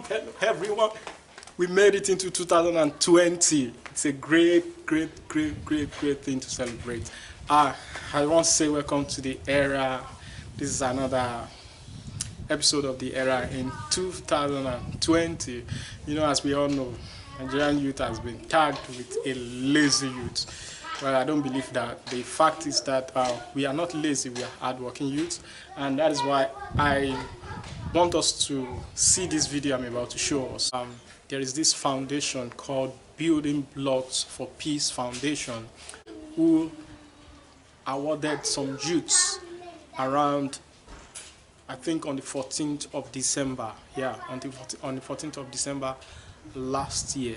Hello everyone. We made it into 2020. It's a great thing to celebrate. I want to say welcome to the era. This is another episode of the era in 2020. You know, as we all know, Nigerian youth has been tagged with a lazy youth. Well, I don't believe that. The fact is that we are not lazy, we are hardworking youth, and that is why I want us to see this video I'm about to show us. There is this foundation called Building Blocks for Peace Foundation, who awarded some youths around, I think, on the 14th of December. Yeah, on the 14th of December last year.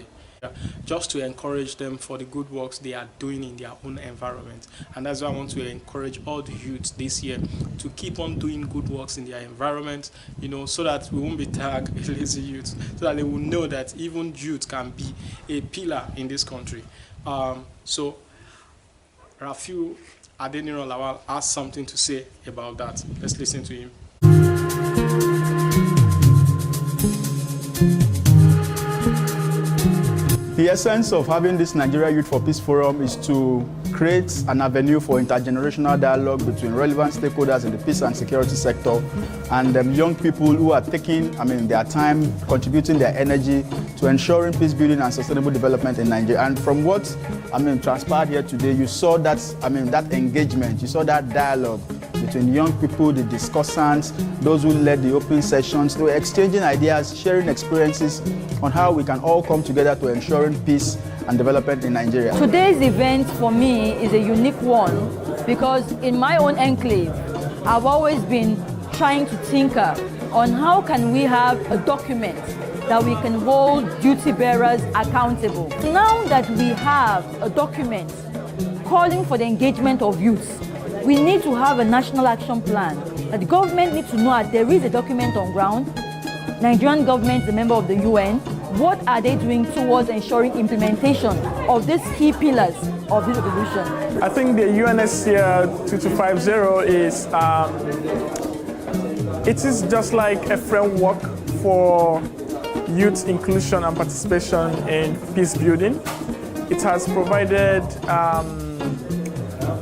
Just to encourage them for the good works they are doing in their own environment. And that's why I want to encourage all the youths this year to keep on doing good works in their environment, you know, so that we won't be tagged lazy youths, so that they will know that even youth can be a pillar in this country. So Rafiu Adeniran Lawal has something to say about that. Let's listen to him. The essence of having this Nigeria Youth for Peace Forum is to create an avenue for intergenerational dialogue between relevant stakeholders in the peace and security sector and young people who are taking, their time, contributing their energy to ensuring peace building and sustainable development in Nigeria. And from what transpired here today, you saw that, that engagement, you saw that dialogue between young people, the discussants, those who led the open sessions. They were exchanging ideas, sharing experiences on how we can all come together to ensuring peace and development in Nigeria. Today's event for me is a unique one because in my own enclave, I've always been trying to tinker on how can we have a document that we can hold duty bearers accountable. Now that we have a document calling for the engagement of youth, we need to have a national action plan. That the government needs to know that there is a document on ground. Nigerian government is a member of the UN. What are they doing towards ensuring implementation of these key pillars of this revolution? I think the UNSCR 2250 is, it is just like a framework for youth inclusion and participation in peace building. It has provided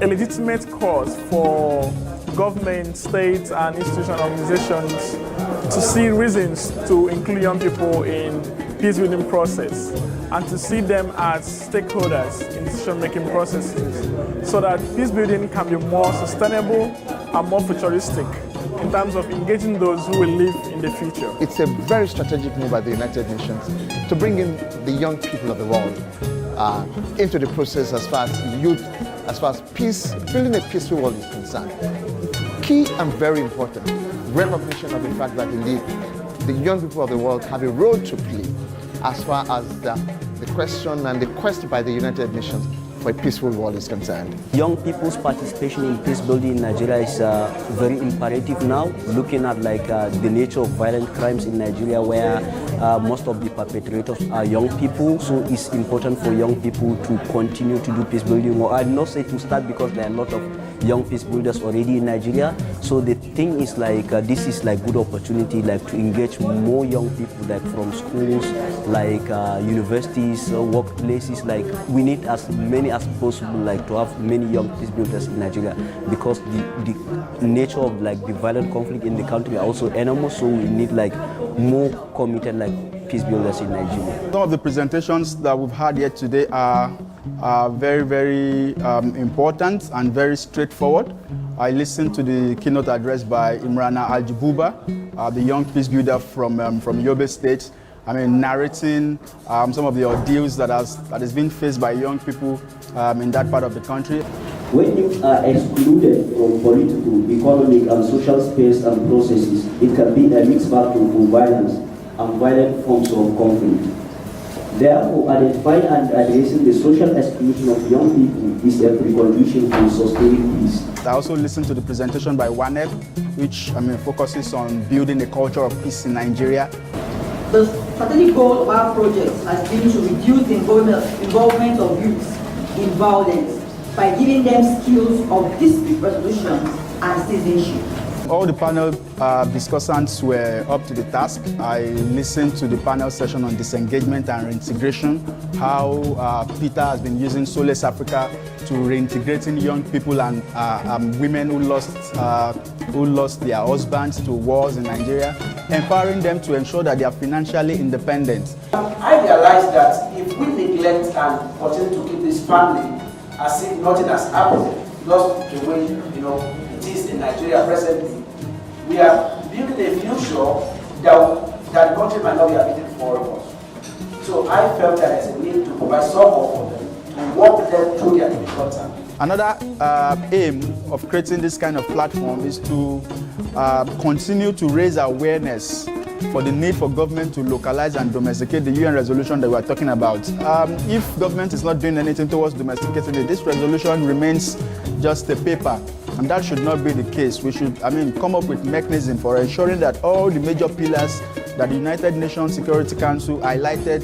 a legitimate cause for government, states, and institutional organizations to see reasons to include young people in peace building process and to see them as stakeholders in decision-making processes so that peace building can be more sustainable and more futuristic in terms of engaging those who will live in the future. It's a very strategic move by the United Nations to bring in the young people of the world into the process as far as youth, as far as peace, building a peaceful world is concerned. Key and very important, recognition of the fact that indeed the young people of the world have a role to play as far as the question and the quest by the United Nations for a peaceful world is concerned. Young people's participation in peace building in Nigeria is very imperative now, looking at the nature of violent crimes in Nigeria where most of the perpetrators are young people. So it's important for young people to continue to do peace building. Well, I'd not say to start because there are a lot of young peace builders already in Nigeria. So the thing is this is good opportunity to engage more young people from schools, universities, workplaces. We need as many as possible to have many young peace builders in Nigeria because the nature of the violent conflict in the country are also enormous. So we need more committed peace builders in Nigeria. Some of the presentations that we've had here today are very important and very straightforward. I listened to the keynote address by Imrana Aljibuba, the young peace builder from Yobe State, narrating some of the ordeals that is being faced by young people in that part of the country. When youth are excluded from political, economic, and social space and processes, it can be a mixed bag for violence and violent forms of conflict. Therefore, identifying and addressing the social exclusion of young people is a precondition for sustaining peace. I also listened to the presentation by WANEP, which focuses on building a culture of peace in Nigeria. The strategic goal of our project has been to reduce the involvement of youth in violence by giving them skills of dispute resolution and citizenship. All the panel discussants were up to the task. I listened to the panel session on disengagement and reintegration, how Peter has been using Solace Africa to reintegrating young people and women who lost their husbands to wars in Nigeria, empowering them to ensure that they are financially independent. I realized that if we neglect and continue to keep this family as if nothing has happened, because the way it is in Nigeria presently, we are building a future that the country might not be able for all of us. So I felt that there's a need to provide support for them, to walk them through their difficult time. Another aim of creating this kind of platform is to continue to raise awareness for the need for government to localize and domesticate the UN resolution that we are talking about. If government is not doing anything towards domesticating it, this resolution remains just a paper. And that should not be the case. We should, come up with mechanism for ensuring that all the major pillars that the United Nations Security Council highlighted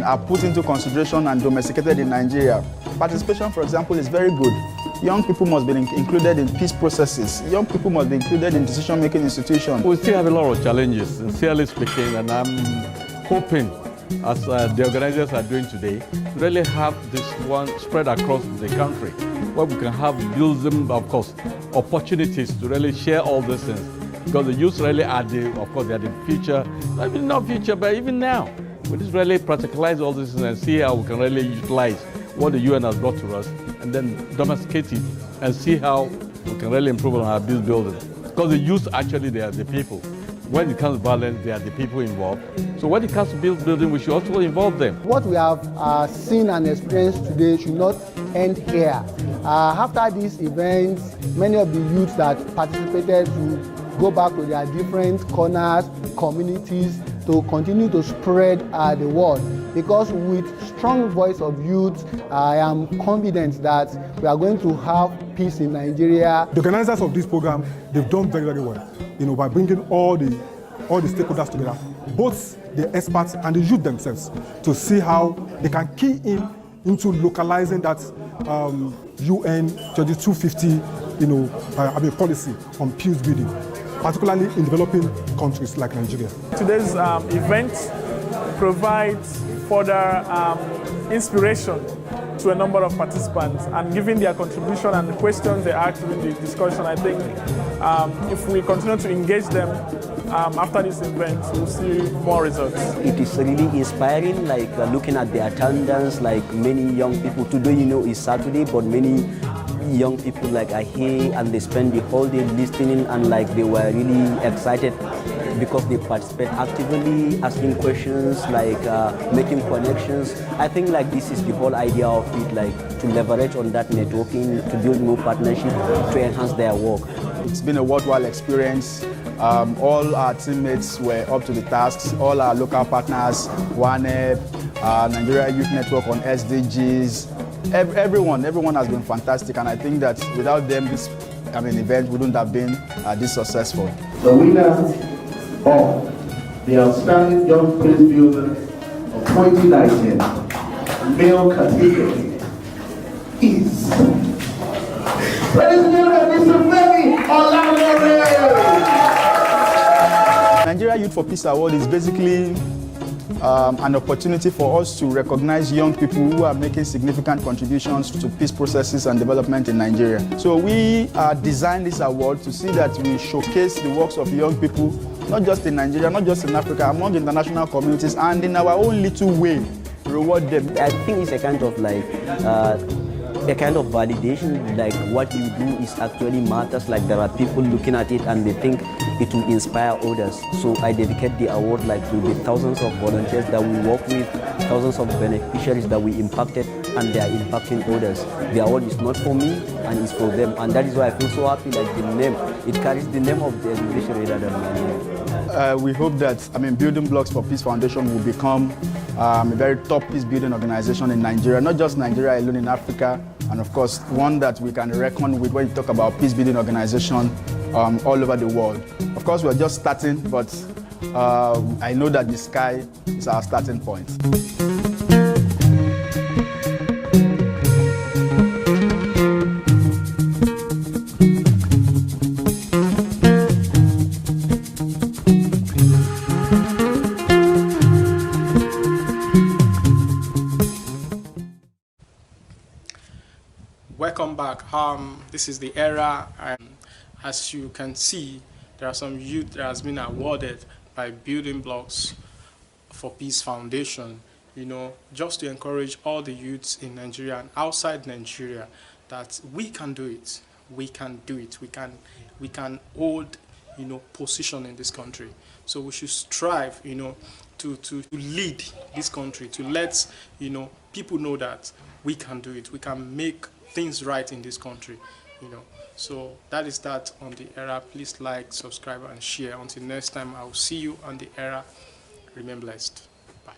are put into consideration and domesticated in Nigeria. Participation, for example, is very good. Young people must be included in peace processes. Young people must be included in decision-making institutions. We still have a lot of challenges, sincerely speaking, and I'm hoping, as the organizers are doing today, to really have this one spread across the country, where we can build them, of course, opportunities to really share all these things. Because the youth really are they are the future, I mean not future, but even now. We just really practicalize all this and see how we can really utilize what the UN has brought to us and then domesticate it and see how we can really improve on our peace building. Because the youth actually, they are the people. When it comes to violence, they are the people involved. So when it comes to peace building, we should also involve them. What we have seen and experienced today should not end here. After this event, many of the youths that participated will go back to their different corners, communities, to continue to spread the word. Because with strong voice of youth, I am confident that we are going to have peace in Nigeria. The organizers of this program, they've done very, very well, by bringing all the stakeholders together, both the experts and the youth themselves, to see how they can key into localizing that UN 2250, policy on peace building, particularly in developing countries like Nigeria. Today's event provides further inspiration to a number of participants, and given their contribution and the questions they asked during the discussion, I think if we continue to engage them after this event, we'll see more results. It is really inspiring, looking at the attendance, many young people. Today, is Saturday, but many young people are here and they spend the whole day listening, and they were really excited because they participate actively, asking questions, making connections. I think this is the whole idea of it, to leverage on that networking, to build more partnership, to enhance their work. It's been a worthwhile experience. All our teammates were up to the tasks. All our local partners, WANEP, Nigeria Youth Network on SDGs, everyone has been fantastic, and I think that without them, this event wouldn't have been this successful. The winner of the Outstanding Young Peace Builder of 2019 male category is, ladies and gentlemen, Mr. Femi Olamide. Nigeria Youth for Peace Award is basically an opportunity for us to recognize young people who are making significant contributions to peace processes and development in Nigeria. So we designed this award to see that we showcase the works of young people, not just in Nigeria, not just in Africa, among international communities, and in our own little way, reward them. I think it's a kind of a kind of validation, like what you do is actually matters, like there are people looking at it and they think it will inspire others. So I dedicate the award like to the thousands of volunteers that we work with, thousands of beneficiaries that we impacted, and they are impacting others. The award is not for me and it's for them, and that is why I feel so happy, like the name, it carries the name of the organization rather than my name. We hope that, Building Blocks for Peace Foundation will become a very top peace building organization in Nigeria, not just Nigeria alone, in Africa, and of course one that we can reckon with when you talk about peace building organization all over the world. Of course, we're just starting, but I know that the sky is our starting point. Welcome back. This is the era, and as you can see, there are some youth that has been awarded by Building Blocks for Peace Foundation, just to encourage all the youths in Nigeria and outside Nigeria that we can do it. We can do it. We can hold, position in this country. So we should strive, to lead this country, to let, people know that we can do it. We can make things right in this country, So that is that on the era. Please like, subscribe, and share. Until next time, I will see you on the era. Remain blessed. Bye.